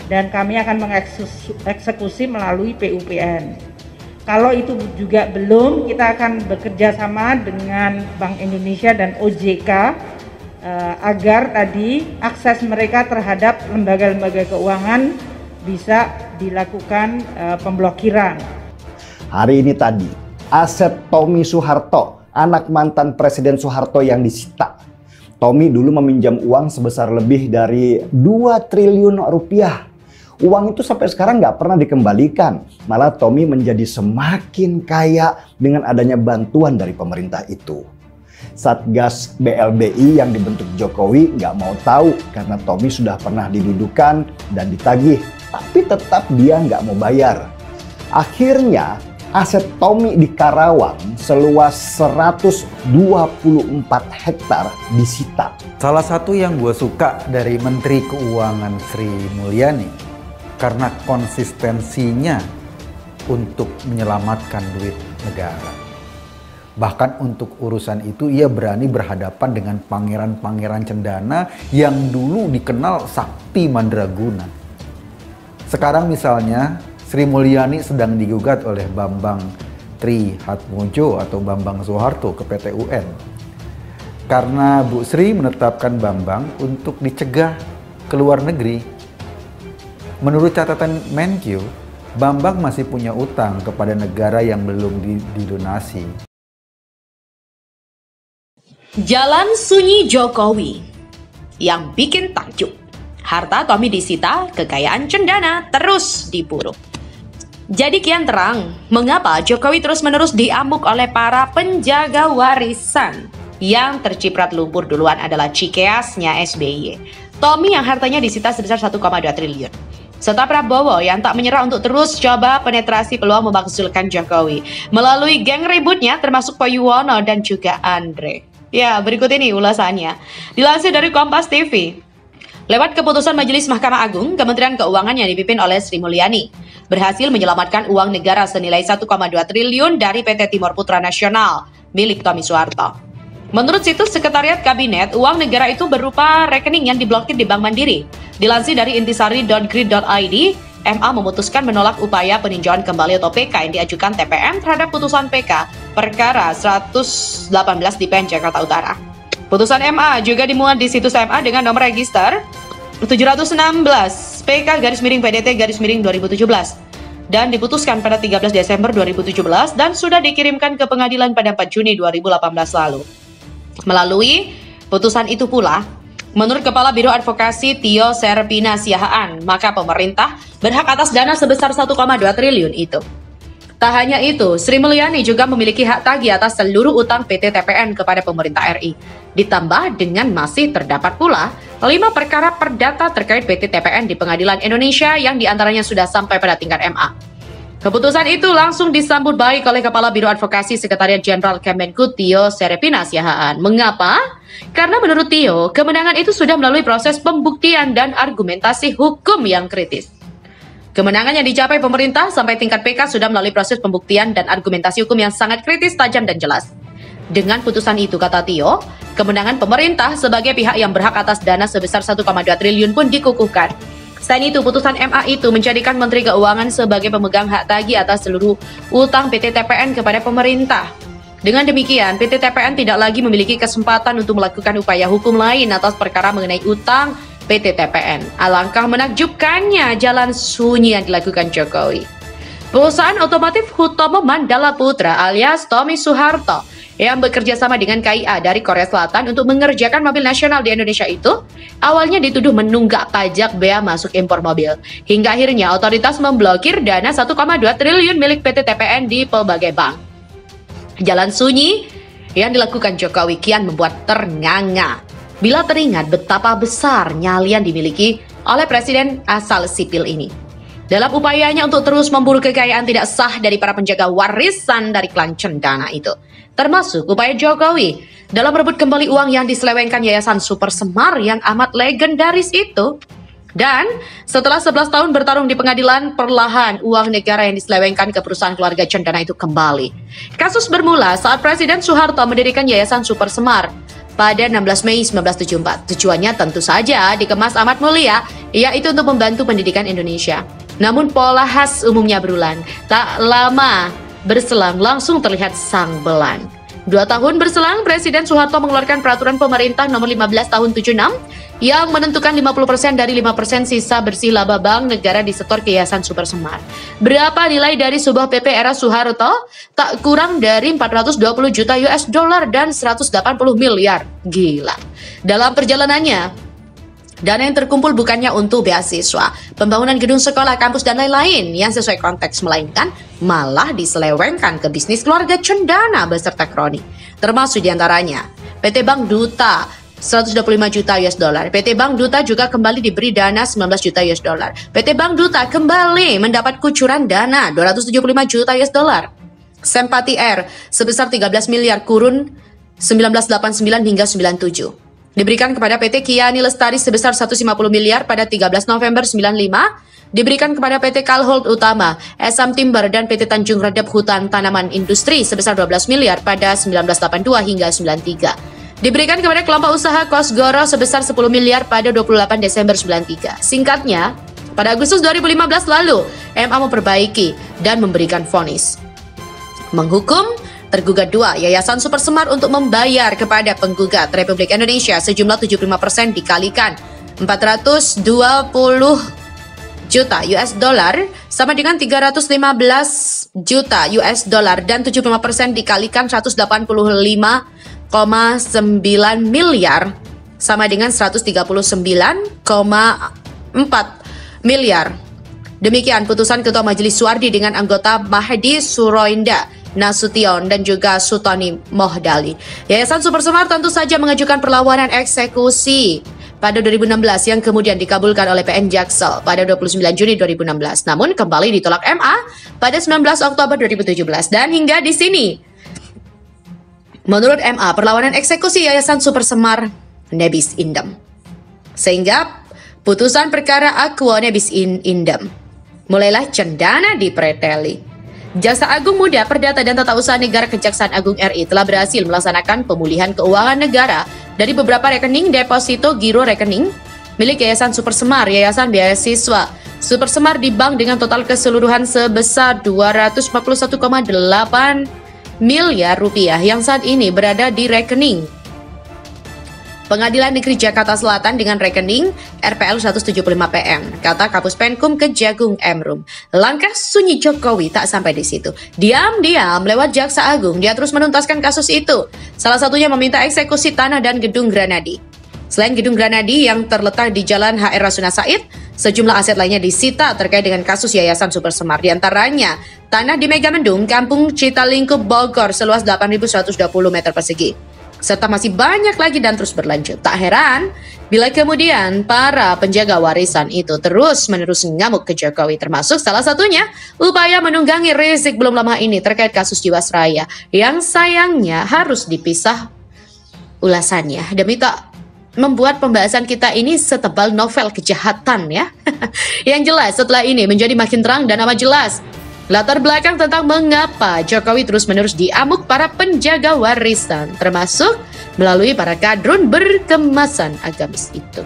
dan kami akan mengeksekusi melalui PUPN. Kalau itu juga belum, kita akan bekerja sama dengan Bank Indonesia dan OJK agar tadi akses mereka terhadap lembaga-lembaga keuangan bisa dilakukan pemblokiran. Hari ini tadi, aset Tommy Soeharto, anak mantan Presiden Soeharto yang disita. Tommy dulu meminjam uang sebesar lebih dari 2 triliun rupiah. Uang itu sampai sekarang nggak pernah dikembalikan. Malah Tommy menjadi semakin kaya dengan adanya bantuan dari pemerintah itu. Satgas BLBI yang dibentuk Jokowi nggak mau tahu karena Tommy sudah pernah didudukan dan ditagih. Tapi tetap dia nggak mau bayar. Akhirnya aset Tommy di Karawang seluas 124 hektar disita. Salah satu yang gue suka dari Menteri Keuangan Sri Mulyani karena konsistensinya untuk menyelamatkan duit negara. Bahkan untuk urusan itu ia berani berhadapan dengan pangeran-pangeran cendana yang dulu dikenal sakti mandraguna. Sekarang misalnya Sri Mulyani sedang digugat oleh Bambang Trihatmojo atau Bambang Soeharto ke PT UN. Karena Bu Sri menetapkan Bambang untuk dicegah ke luar negeri. Menurut catatan Menkyu, Bambang masih punya utang kepada negara yang belum dilunasi. Jalan sunyi Jokowi yang bikin takjub. Harta Tommy disita, kekayaan cendana terus diburu. Jadi kian terang, mengapa Jokowi terus-menerus diamuk oleh para penjaga warisan. Yang terciprat lumpur duluan adalah cikeasnya SBY. Tommy yang hartanya disita sebesar 1,2 triliun. Serta Prabowo yang tak menyerah untuk terus coba penetrasi peluang memakzulkan Jokowi. Melalui geng ributnya termasuk Pak Yuwono dan juga Andre. Ya, berikut ini ulasannya. Dilansir dari Kompas TV. Lewat keputusan Majelis Mahkamah Agung, Kementerian Keuangan yang dipimpin oleh Sri Mulyani berhasil menyelamatkan uang negara senilai 1,2 triliun dari PT Timur Putra Nasional milik Tommy Soeharto. Menurut situs Sekretariat Kabinet, uang negara itu berupa rekening yang diblokir di Bank Mandiri. Dilansir dari intisari.grid.id, MA memutuskan menolak upaya peninjauan kembali atau PK yang diajukan TPM terhadap putusan PK perkara 118 di PN Jakarta Utara. Putusan MA juga dimuat di situs MA dengan nomor register 716 PK-PDT-2017 dan diputuskan pada 13 Desember 2017 dan sudah dikirimkan ke pengadilan pada 4 Juni 2018 lalu. Melalui putusan itu pula, menurut Kepala Biro Advokasi Tio Serpina Siahaan, maka pemerintah berhak atas dana sebesar 1,2 triliun itu. Tak hanya itu, Sri Mulyani juga memiliki hak tagih atas seluruh utang PT TPN kepada pemerintah RI. Ditambah dengan masih terdapat pula 5 perkara perdata terkait PT TPN di Pengadilan Indonesia yang diantaranya sudah sampai pada tingkat MA. Keputusan itu langsung disambut baik oleh Kepala Biro Advokasi Sekretariat Jenderal Kemenku Tio Serpina Siahaan. Mengapa? Karena menurut Tio, kemenangan itu sudah melalui proses pembuktian dan argumentasi hukum yang kritis. Kemenangan yang dicapai pemerintah sampai tingkat PK sudah melalui proses pembuktian dan argumentasi hukum yang sangat kritis, tajam, dan jelas. Dengan putusan itu, kata Tio, kemenangan pemerintah sebagai pihak yang berhak atas dana sebesar 1,2 triliun pun dikukuhkan. Selain itu, putusan MA itu menjadikan Menteri Keuangan sebagai pemegang hak tagih atas seluruh utang PT TPN kepada pemerintah. Dengan demikian, PT TPN tidak lagi memiliki kesempatan untuk melakukan upaya hukum lain atas perkara mengenai utang PT TPN. Alangkah menakjubkannya jalan sunyi yang dilakukan Jokowi. Perusahaan otomotif Hutomo Mandala Putra alias Tommy Soeharto yang bekerja sama dengan KIA dari Korea Selatan untuk mengerjakan mobil nasional di Indonesia itu awalnya dituduh menunggak pajak bea masuk impor mobil. Hingga akhirnya otoritas memblokir dana 1,2 triliun milik PT TPN di pelbagai bank. Jalan sunyi yang dilakukan Jokowi kian membuat ternganga bila teringat betapa besar nyali yang dimiliki oleh presiden asal sipil ini. Dalam upayanya untuk terus memburu kekayaan tidak sah dari para penjaga warisan dari klan cendana itu. Termasuk upaya Jokowi dalam merebut kembali uang yang diselewengkan Yayasan Super Semar yang amat legendaris itu. Dan setelah 11 tahun bertarung di pengadilan, perlahan uang negara yang diselewengkan ke perusahaan keluarga cendana itu kembali. Kasus bermula saat Presiden Soeharto mendirikan Yayasan Super Semar. pada 16 Mei 1974. Tujuannya tentu saja dikemas amat mulia, yaitu untuk membantu pendidikan Indonesia. Namun pola khas umumnya berulang. Tak lama berselang langsung terlihat sang belang. 2 tahun berselang, Presiden Soeharto mengeluarkan peraturan pemerintah nomor 15 tahun 76 yang menentukan 50% dari 5% sisa bersih laba bank negara disetor ke Yayasan Super Semar. Berapa nilai dari sebuah PP era Soeharto? Tak kurang dari 420 juta US dollar dan 180 miliar. Gila. Dalam perjalanannya, dana yang terkumpul bukannya untuk beasiswa, pembangunan gedung sekolah, kampus, dan lain-lain yang sesuai konteks, melainkan malah diselewengkan ke bisnis keluarga cendana beserta kroni. Termasuk diantaranya PT Bank Duta 125 juta US dollar. PT Bank Duta juga kembali diberi dana 19 juta US dollar. PT Bank Duta kembali mendapat kucuran dana 275 juta US dollar. Sempati Air sebesar 13 miliar kurun 1989 hingga 97. Diberikan kepada PT Kiani Lestari sebesar 150 miliar pada 13 November 95. Diberikan kepada PT Kalhold Utama, Esam Timber, dan PT Tanjung Redep Hutan Tanaman Industri sebesar 12 miliar pada 1982 hingga 93. Diberikan kepada kelompok usaha Kosgoro sebesar 10 miliar pada 28 Desember 93. Singkatnya, pada Agustus 2015 lalu, MA memperbaiki dan memberikan vonis. Menghukum tergugat 2, Yayasan Super Semar untuk membayar kepada penggugat Republik Indonesia sejumlah 75% dikalikan 420 juta US dollar sama dengan 315 juta US dollar dan 75% dikalikan 185,9 miliar sama dengan 139,4 miliar. Demikian putusan Ketua Majelis Suwardi dengan anggota Mahdi Suroinda Nasution dan juga Sutoni Mohdali. Yayasan Super Semar tentu saja mengajukan perlawanan eksekusi pada 2016 yang kemudian dikabulkan oleh PN Jaksel pada 29 Juni 2016. Namun kembali ditolak MA pada 19 Oktober 2017 dan hingga di sini. Menurut MA, perlawanan eksekusi Yayasan Super Semar nebis indem. Sehingga putusan perkara Aquo nebis indem. Mulailah cendana dipreteli. Jaksa Agung Muda Perdata dan Tata Usaha Negara Kejaksaan Agung RI telah berhasil melaksanakan pemulihan keuangan negara dari beberapa rekening deposito giro rekening milik Yayasan Super Semar, Yayasan Beasiswa Super Semar di bank dengan total keseluruhan sebesar 241,8 miliar rupiah yang saat ini berada di rekening Pengadilan Negeri Jakarta Selatan dengan rekening RPL 175 PM, kata Kapus Penkum Kejagung Emrum. Langkah sunyi Jokowi tak sampai di situ. Diam-diam lewat Jaksa Agung, dia terus menuntaskan kasus itu. Salah satunya meminta eksekusi tanah dan gedung Granadi. Selain gedung Granadi yang terletak di Jalan HR Rasuna Said, sejumlah aset lainnya disita terkait dengan kasus Yayasan Super Semar. Di antaranya tanah di Megamendung, Kampung Citalingkup, Bogor seluas 8.120 meter persegi. Serta masih banyak lagi dan terus berlanjut. Tak heran bila kemudian para penjaga warisan itu terus-menerus ngamuk ke Jokowi, termasuk salah satunya upaya menunggangi Rizik belum lama ini terkait kasus Jiwasraya yang sayangnya harus dipisah ulasannya demi tak membuat pembahasan kita ini setebal novel kejahatan ya. Yang jelas setelah ini menjadi makin terang dan amat jelas latar belakang tentang mengapa Jokowi terus-menerus diamuk para penjaga warisan, termasuk melalui para kadrun berkemasan agamis itu.